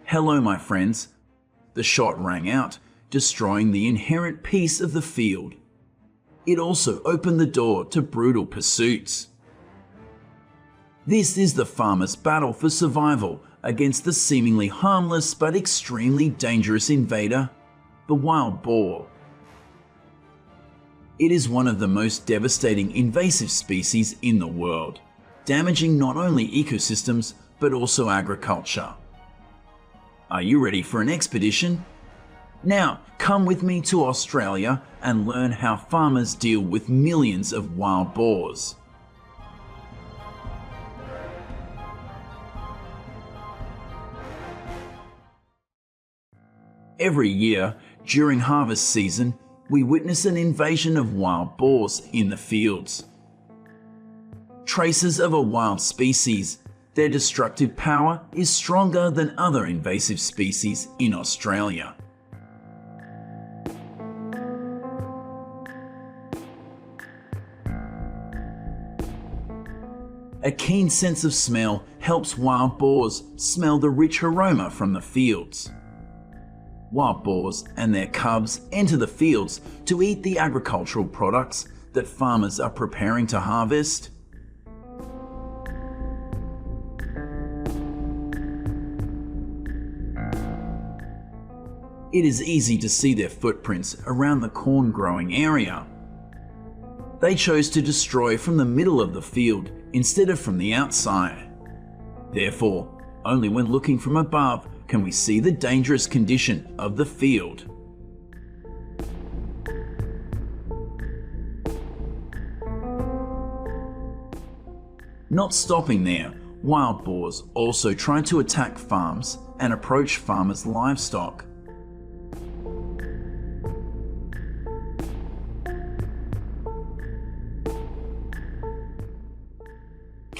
Hello, my friends. The shot rang out, destroying the inherent peace of the field. It also opened the door to brutal pursuits. This is the farmer's battle for survival against the seemingly harmless but extremely dangerous invader, the wild boar. It is one of the most devastating invasive species in the world, damaging not only ecosystems but also agriculture. Are you ready for an expedition? Now, come with me to Australia and learn how farmers deal with millions of wild boars. Every year, during harvest season, we witness an invasion of wild boars in the fields. Traces of a wild species, their destructive power is stronger than other invasive species in Australia. A keen sense of smell helps wild boars smell the rich aroma from the fields. Wild boars and their cubs enter the fields to eat the agricultural products that farmers are preparing to harvest. It is easy to see their footprints around the corn growing area. They chose to destroy from the middle of the field instead of from the outside. Therefore, only when looking from above can we see the dangerous condition of the field. Not stopping there, wild boars also try to attack farms and approach farmers' livestock.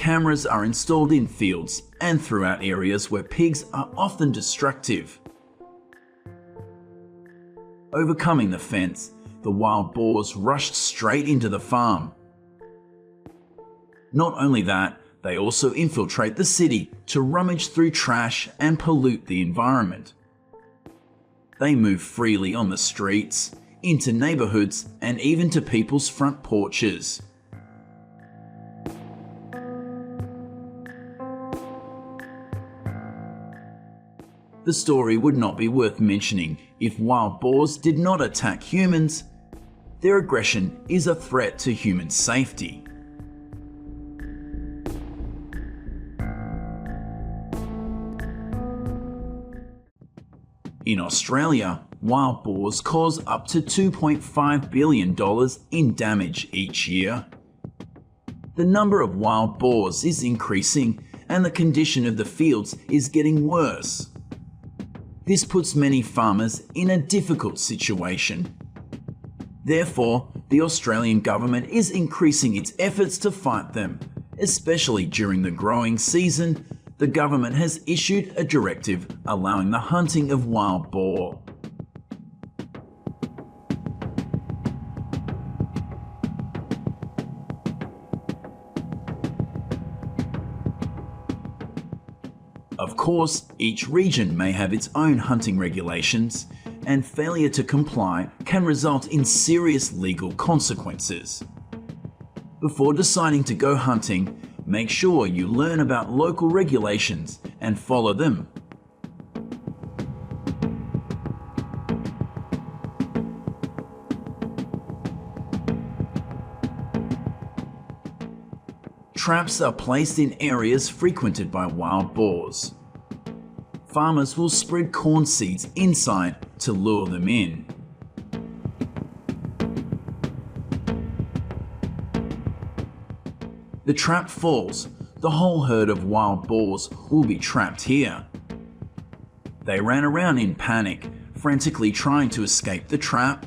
Cameras are installed in fields and throughout areas where pigs are often destructive. Overcoming the fence, the wild boars rushed straight into the farm. Not only that, they also infiltrate the city to rummage through trash and pollute the environment. They move freely on the streets, into neighborhoods, and even to people's front porches. The story would not be worth mentioning if wild boars did not attack humans. Their aggression is a threat to human safety. In Australia, wild boars cause up to $2.5 billion in damage each year. The number of wild boars is increasing and the condition of the fields is getting worse. This puts many farmers in a difficult situation. Therefore, the Australian government is increasing its efforts to fight them. Especially during the growing season, the government has issued a directive allowing the hunting of wild boar. Of course, each region may have its own hunting regulations, and failure to comply can result in serious legal consequences. Before deciding to go hunting, make sure you learn about local regulations and follow them. Traps are placed in areas frequented by wild boars. Farmers will spread corn seeds inside to lure them in. The trap falls, the whole herd of wild boars will be trapped here. They ran around in panic, frantically trying to escape the trap.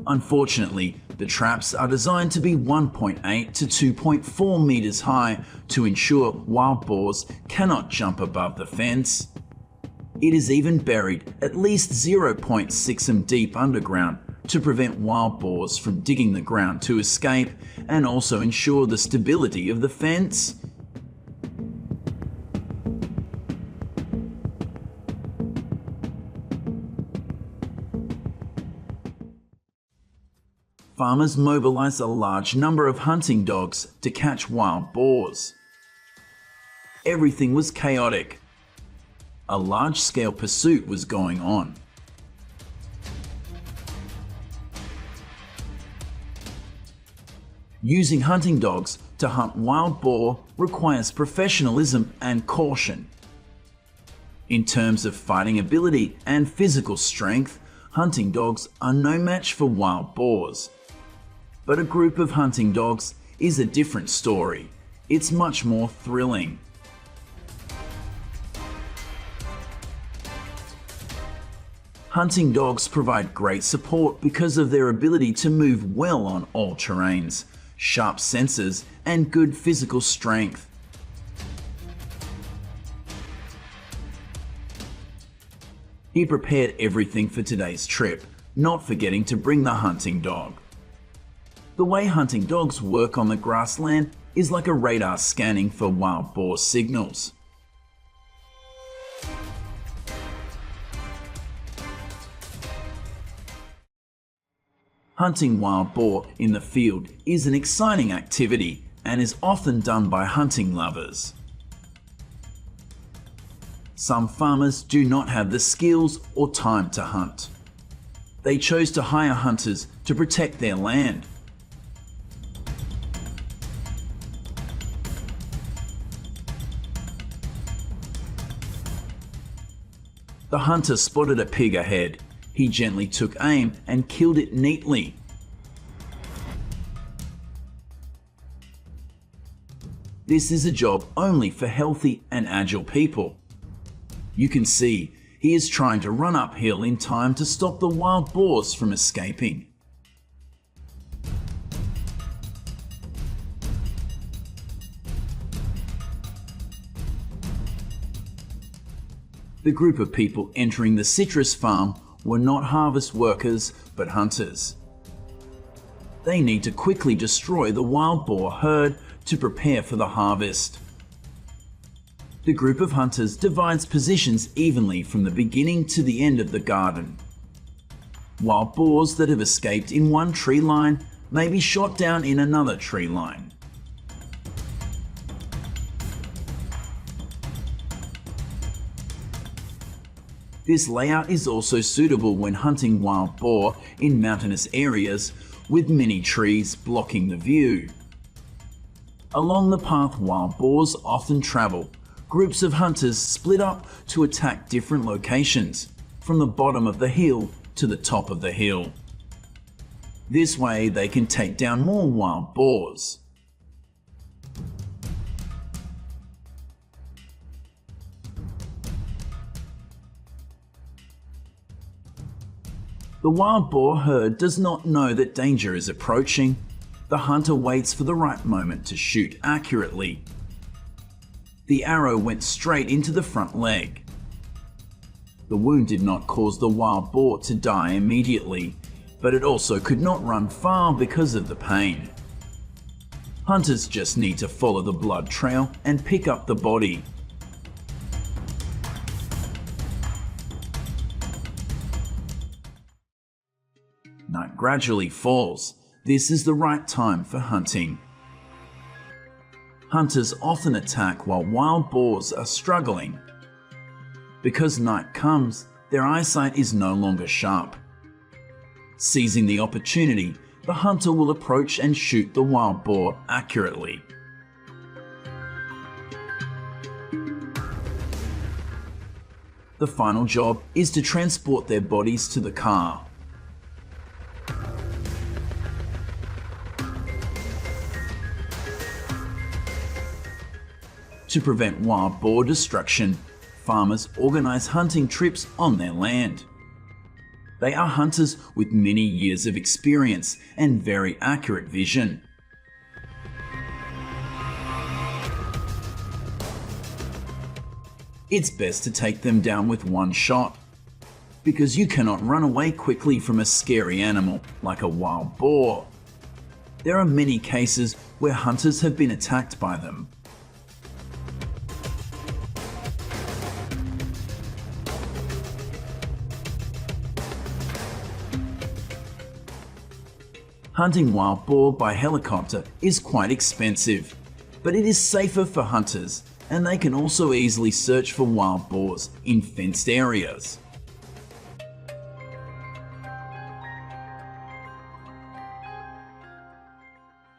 Unfortunately, the traps are designed to be 1.8 to 2.4 meters high to ensure wild boars cannot jump above the fence. It is even buried at least 0.6 m deep underground to prevent wild boars from digging the ground to escape and also ensure the stability of the fence. farmers mobilized a large number of hunting dogs to catch wild boars. Everything was chaotic. A large-scale pursuit was going on. Using hunting dogs to hunt wild boar requires professionalism and caution. In terms of fighting ability and physical strength, hunting dogs are no match for wild boars. But a group of hunting dogs is a different story. It's much more thrilling. Hunting dogs provide great support because of their ability to move well on all terrains, sharp senses, and good physical strength. He prepared everything for today's trip, not forgetting to bring the hunting dog. The way hunting dogs work on the grassland is like a radar scanning for wild boar signals. Hunting wild boar in the field is an exciting activity and is often done by hunting lovers. Some farmers do not have the skills or time to hunt. They chose to hire hunters to protect their land. The hunter spotted a pig ahead. He gently took aim and killed it neatly. This is a job only for healthy and agile people. You can see he is trying to run uphill in time to stop the wild boars from escaping. The group of people entering the citrus farm were not harvest workers but hunters. They need to quickly destroy the wild boar herd to prepare for the harvest. The group of hunters divides positions evenly from the beginning to the end of the garden. Wild boars that have escaped in one tree line may be shot down in another tree line. This layout is also suitable when hunting wild boar in mountainous areas with many trees blocking the view. Along the path wild boars often travel, groups of hunters split up to attack different locations, from the bottom of the hill to the top of the hill. This way they can take down more wild boars. The wild boar herd does not know that danger is approaching. The hunter waits for the right moment to shoot accurately. The arrow went straight into the front leg. The wound did not cause the wild boar to die immediately, but it also could not run far because of the pain. Hunters just need to follow the blood trail and pick up the body. Night gradually falls. This is the right time for hunting. Hunters often attack while wild boars are struggling. Because night comes, their eyesight is no longer sharp. Seizing the opportunity, the hunter will approach and shoot the wild boar accurately. The final job is to transport their bodies to the car. To prevent wild boar destruction, farmers organize hunting trips on their land. They are hunters with many years of experience and very accurate vision. It's best to take them down with one shot, because you cannot run away quickly from a scary animal like a wild boar. There are many cases where hunters have been attacked by them. Hunting wild boar by helicopter is quite expensive, but it is safer for hunters, and they can also easily search for wild boars in fenced areas.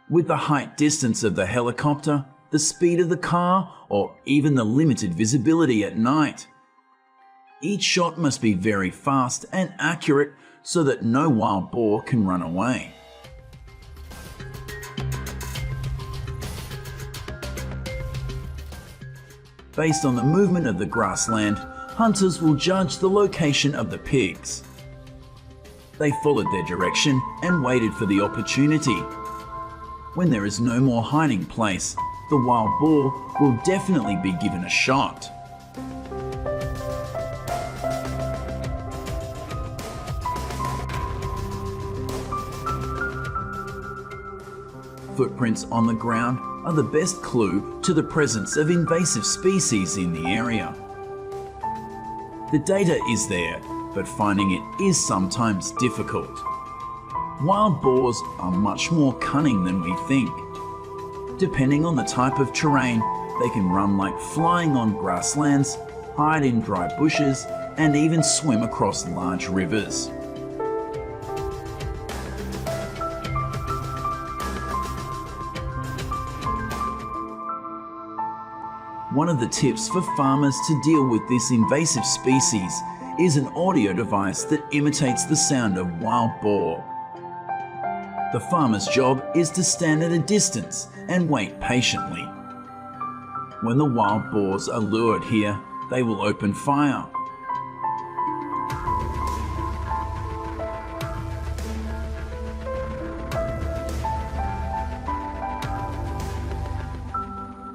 With the height distance of the helicopter, the speed of the car, or even the limited visibility at night, each shot must be very fast and accurate so that no wild boar can run away. Based on the movement of the grassland, hunters will judge the location of the pigs. They followed their direction and waited for the opportunity. When there is no more hiding place, the wild boar will definitely be given a shot. Footprints on the ground are the best clue to the presence of invasive species in the area. The data is there, but finding it is sometimes difficult. Wild boars are much more cunning than we think. Depending on the type of terrain, they can run like flying on grasslands, hide in dry bushes, and even swim across large rivers. One of the tips for farmers to deal with this invasive species is an audio device that imitates the sound of wild boar. The farmer's job is to stand at a distance and wait patiently. When the wild boars are lured here, they will open fire.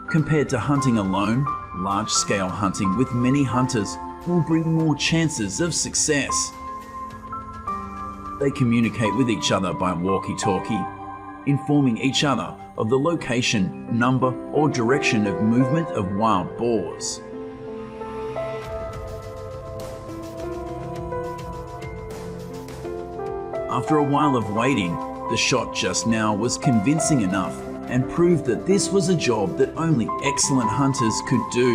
Compared to hunting alone, large-scale hunting with many hunters will bring more chances of success. They communicate with each other by walkie-talkie, informing each other of the location, number, or direction of movement of wild boars. After a while of waiting, the shot just now was convincing enough and proved that this was a job that only excellent hunters could do.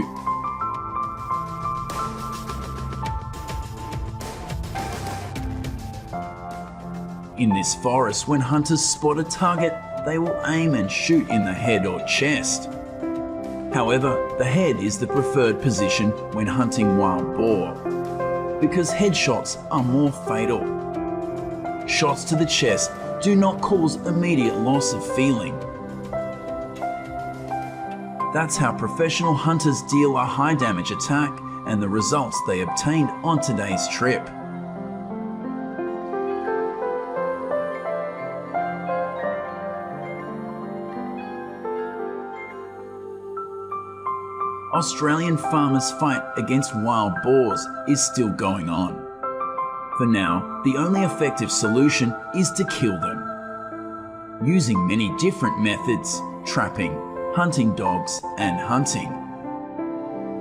In this forest, when hunters spot a target, they will aim and shoot in the head or chest. However, the head is the preferred position when hunting wild boar, because headshots are more fatal. Shots to the chest do not cause immediate loss of feeling. That's how professional hunters deal a high damage attack and the results they obtained on today's trip. Australian farmers' fight against wild boars is still going on. For now, the only effective solution is to kill them, using many different methods: trapping, hunting dogs, and hunting.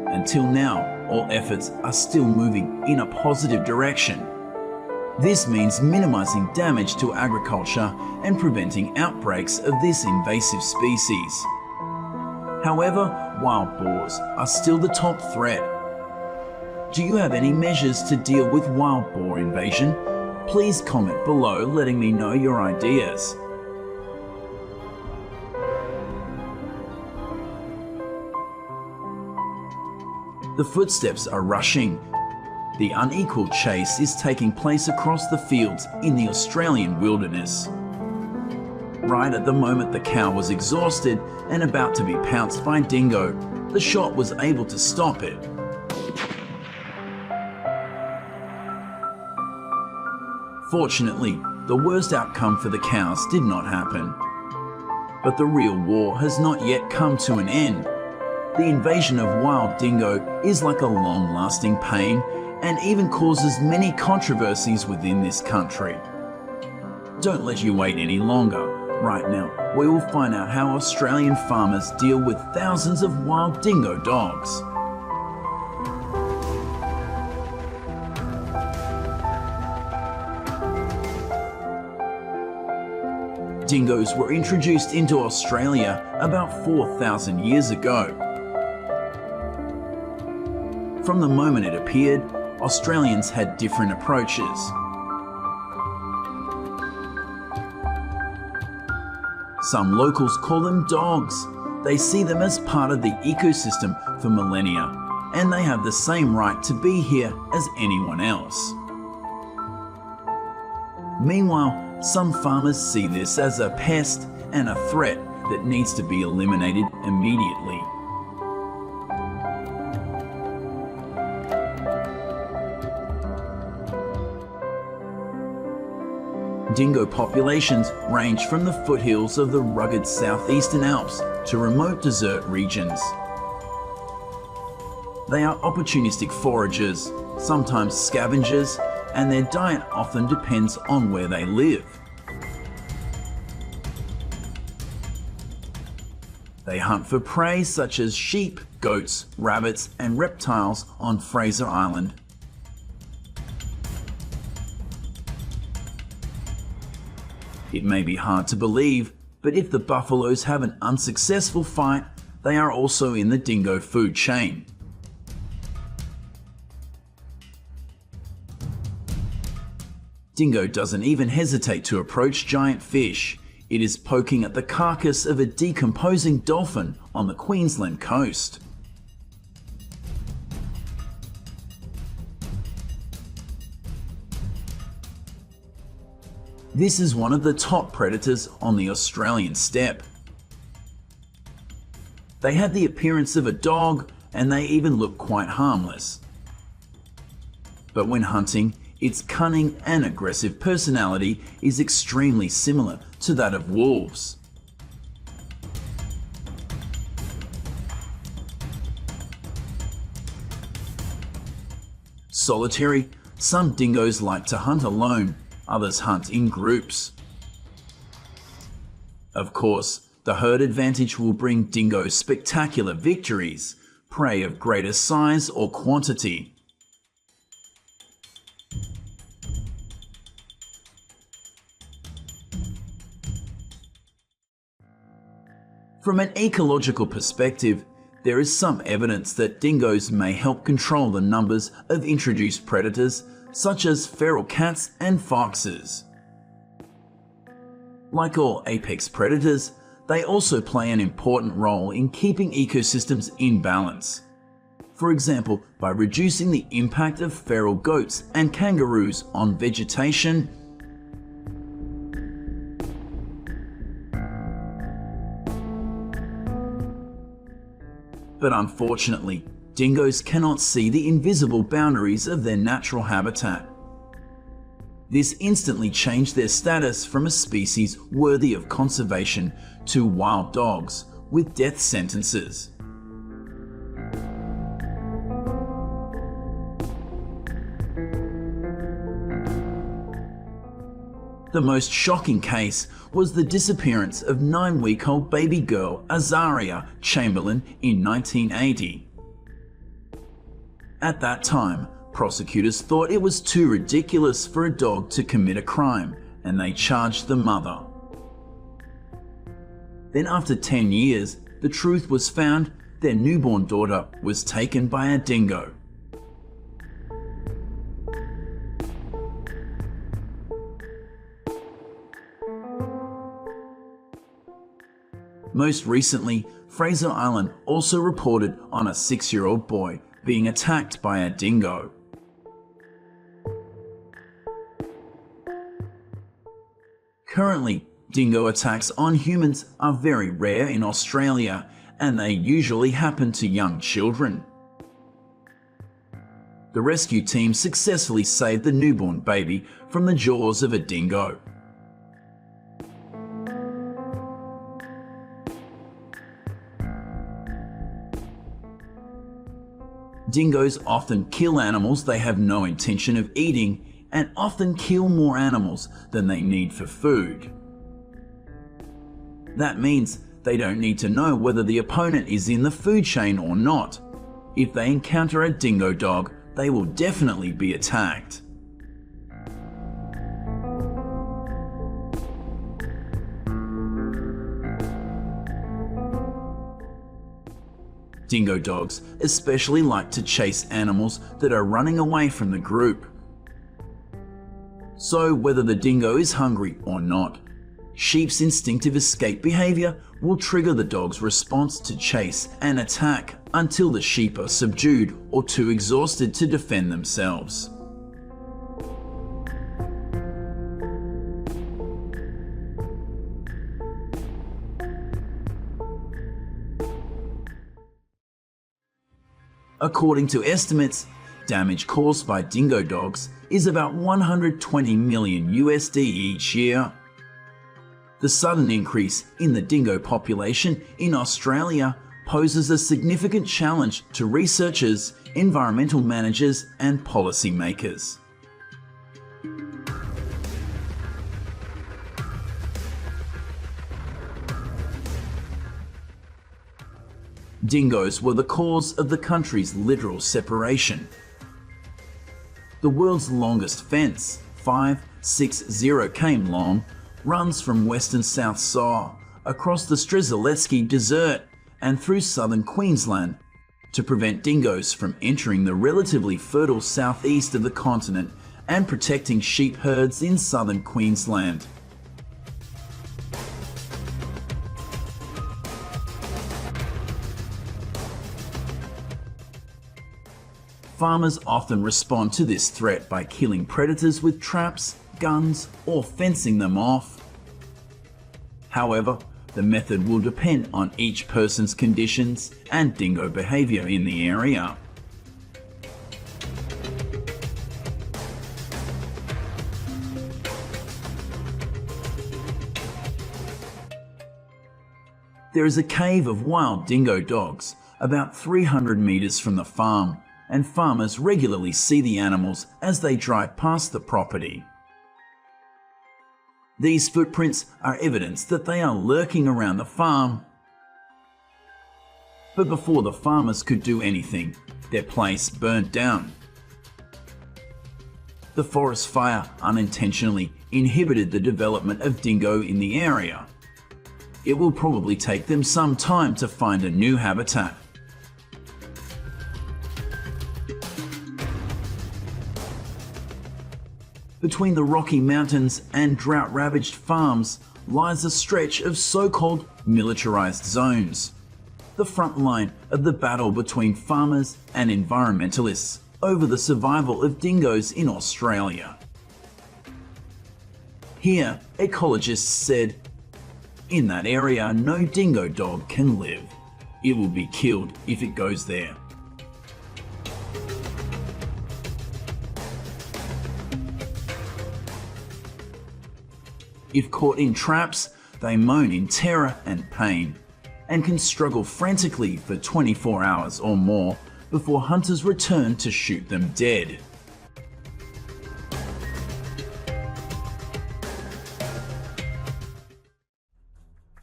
Until now, all efforts are still moving in a positive direction. This means minimizing damage to agriculture and preventing outbreaks of this invasive species. However, wild boars are still the top threat. Do you have any measures to deal with wild boar invasion? Please comment below letting me know your ideas. The footsteps are rushing. The unequal chase is taking place across the fields in the Australian wilderness. Right at the moment the cow was exhausted and about to be pounced by dingo, the shot was able to stop it. Fortunately, the worst outcome for the cows did not happen. But the real war has not yet come to an end. The invasion of wild dingo is like a long-lasting pain and even causes many controversies within this country. Don't let you wait any longer. Right now, we will find out how Australian farmers deal with thousands of wild dingo dogs. Dingoes were introduced into Australia about 4,000 years ago. From the moment it appeared, Australians had different approaches. Some locals call them dogs. They see them as part of the ecosystem for millennia, and they have the same right to be here as anyone else. Meanwhile, some farmers see this as a pest and a threat that needs to be eliminated immediately. Dingo populations range from the foothills of the rugged southeastern Alps to remote desert regions. They are opportunistic foragers, sometimes scavengers, and their diet often depends on where they live. They hunt for prey such as sheep, goats, rabbits, and reptiles on Fraser Island. It may be hard to believe, but if the buffaloes have an unsuccessful fight, they are also in the dingo food chain. Dingo doesn't even hesitate to approach giant fish. It is poking at the carcass of a decomposing dolphin on the Queensland coast. This is one of the top predators on the Australian steppe. They have the appearance of a dog, and they even look quite harmless. But when hunting, its cunning and aggressive personality is extremely similar to that of wolves. Solitary, some dingoes like to hunt alone, others hunt in groups. Of course, the herd advantage will bring dingoes spectacular victories, prey of greater size or quantity. From an ecological perspective, there is some evidence that dingoes may help control the numbers of introduced predators such as feral cats and foxes. Like all apex predators, they also play an important role in keeping ecosystems in balance. For example, by reducing the impact of feral goats and kangaroos on vegetation, but unfortunately, dingoes cannot see the invisible boundaries of their natural habitat. This instantly changed their status from a species worthy of conservation to wild dogs with death sentences. The most shocking case was the disappearance of 9-week-old baby girl Azaria Chamberlain in 1980. At that time, prosecutors thought it was too ridiculous for a dog to commit a crime, and they charged the mother. Then after 10 years, the truth was found: their newborn daughter was taken by a dingo. Most recently, Fraser Island also reported on a 6-year-old boy being attacked by a dingo. Currently, dingo attacks on humans are very rare in Australia, and they usually happen to young children. The rescue team successfully saved the newborn baby from the jaws of a dingo. Dingoes often kill animals they have no intention of eating, and often kill more animals than they need for food. That means they don't need to know whether the opponent is in the food chain or not. If they encounter a dingo dog, they will definitely be attacked. Dingo dogs especially like to chase animals that are running away from the group. So whether the dingo is hungry or not, sheep's instinctive escape behavior will trigger the dog's response to chase and attack until the sheep are subdued or too exhausted to defend themselves. According to estimates, damage caused by dingo dogs is about 120 million USD each year. The sudden increase in the dingo population in Australia poses a significant challenge to researchers, environmental managers, and policymakers. Dingoes were the cause of the country's literal separation. The world's longest fence, 560 km long, runs from western South Saar across the Strzelecki Desert and through southern Queensland to prevent dingoes from entering the relatively fertile southeast of the continent and protecting sheep herds in southern Queensland. Farmers often respond to this threat by killing predators with traps, guns, or fencing them off. However, the method will depend on each person's conditions and dingo behavior in the area. There is a cave of wild dingo dogs about 300 meters from the farm, and farmers regularly see the animals as they drive past the property. These footprints are evidence that they are lurking around the farm. But before the farmers could do anything, their place burned down. The forest fire unintentionally inhibited the development of dingo in the area. It will probably take them some time to find a new habitat. Between the Rocky Mountains and drought-ravaged farms lies a stretch of so-called militarized zones, the front line of the battle between farmers and environmentalists over the survival of dingoes in Australia. Here, ecologists said, "In that area, no dingo dog can live. It will be killed if it goes there." If caught in traps, they moan in terror and pain, and can struggle frantically for 24 hours or more before hunters return to shoot them dead.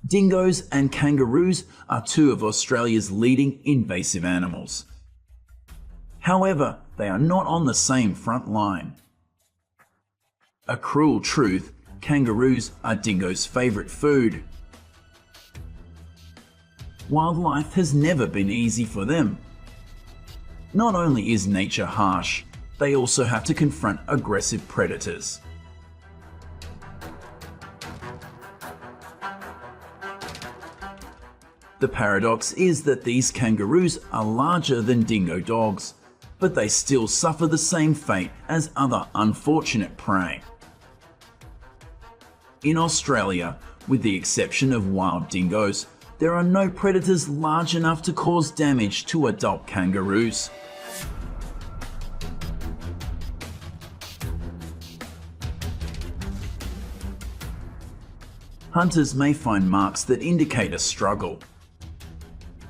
Dingoes and kangaroos are two of Australia's leading invasive animals. However, they are not on the same front line. A cruel truth: kangaroos are dingoes' favourite food. Wildlife has never been easy for them. Not only is nature harsh, they also have to confront aggressive predators. The paradox is that these kangaroos are larger than dingo dogs, but they still suffer the same fate as other unfortunate prey. In Australia, with the exception of wild dingoes, there are no predators large enough to cause damage to adult kangaroos. Hunters may find marks that indicate a struggle.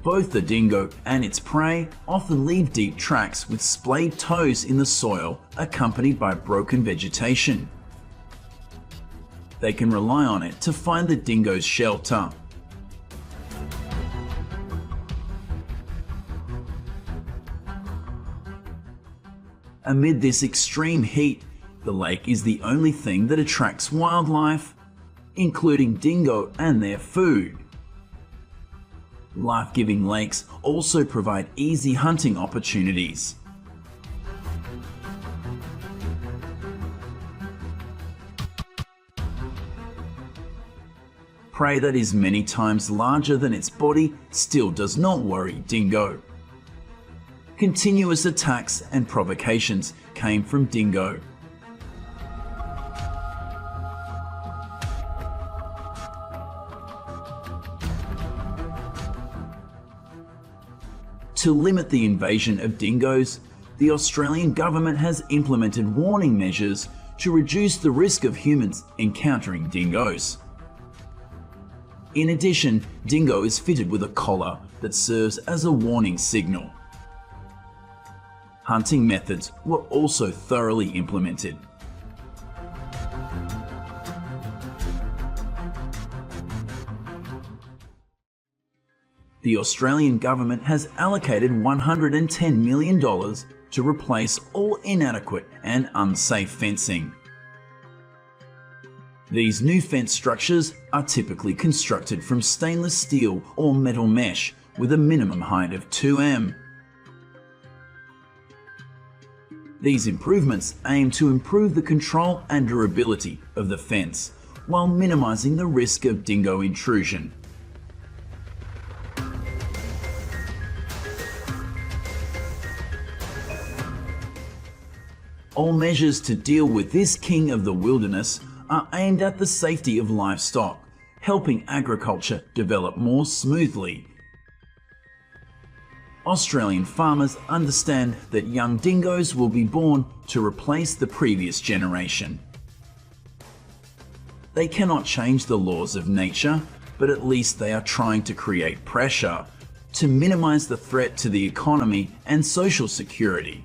Both the dingo and its prey often leave deep tracks with splayed toes in the soil, accompanied by broken vegetation. They can rely on it to find the dingo's shelter. Amid this extreme heat, the lake is the only thing that attracts wildlife, including dingo and their food. Life-giving lakes also provide easy hunting opportunities. Prey that is many times larger than its body still does not worry dingo. Continuous attacks and provocations came from dingo. To limit the invasion of dingoes, the Australian government has implemented warning measures to reduce the risk of humans encountering dingoes. In addition, dingo is fitted with a collar that serves as a warning signal. Hunting methods were also thoroughly implemented. The Australian government has allocated $110 million to replace all inadequate and unsafe fencing. These new fence structures are typically constructed from stainless steel or metal mesh with a minimum height of 2 m. These improvements aim to improve the control and durability of the fence while minimizing the risk of dingo intrusion. All measures to deal with this king of the wilderness are aimed at the safety of livestock, helping agriculture develop more smoothly. Australian farmers understand that young dingoes will be born to replace the previous generation. They cannot change the laws of nature, but at least they are trying to create pressure to minimize the threat to the economy and social security.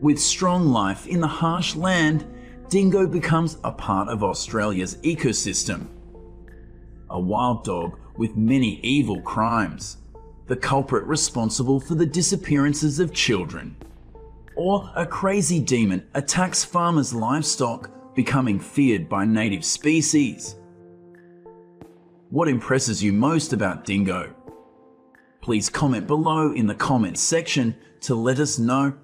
With strong life in the harsh land, dingo becomes a part of Australia's ecosystem. A wild dog with many evil crimes, the culprit responsible for the disappearances of children, or a crazy demon attacks farmers' livestock, becoming feared by native species. What impresses you most about dingo? Please comment below in the comments section to let us know.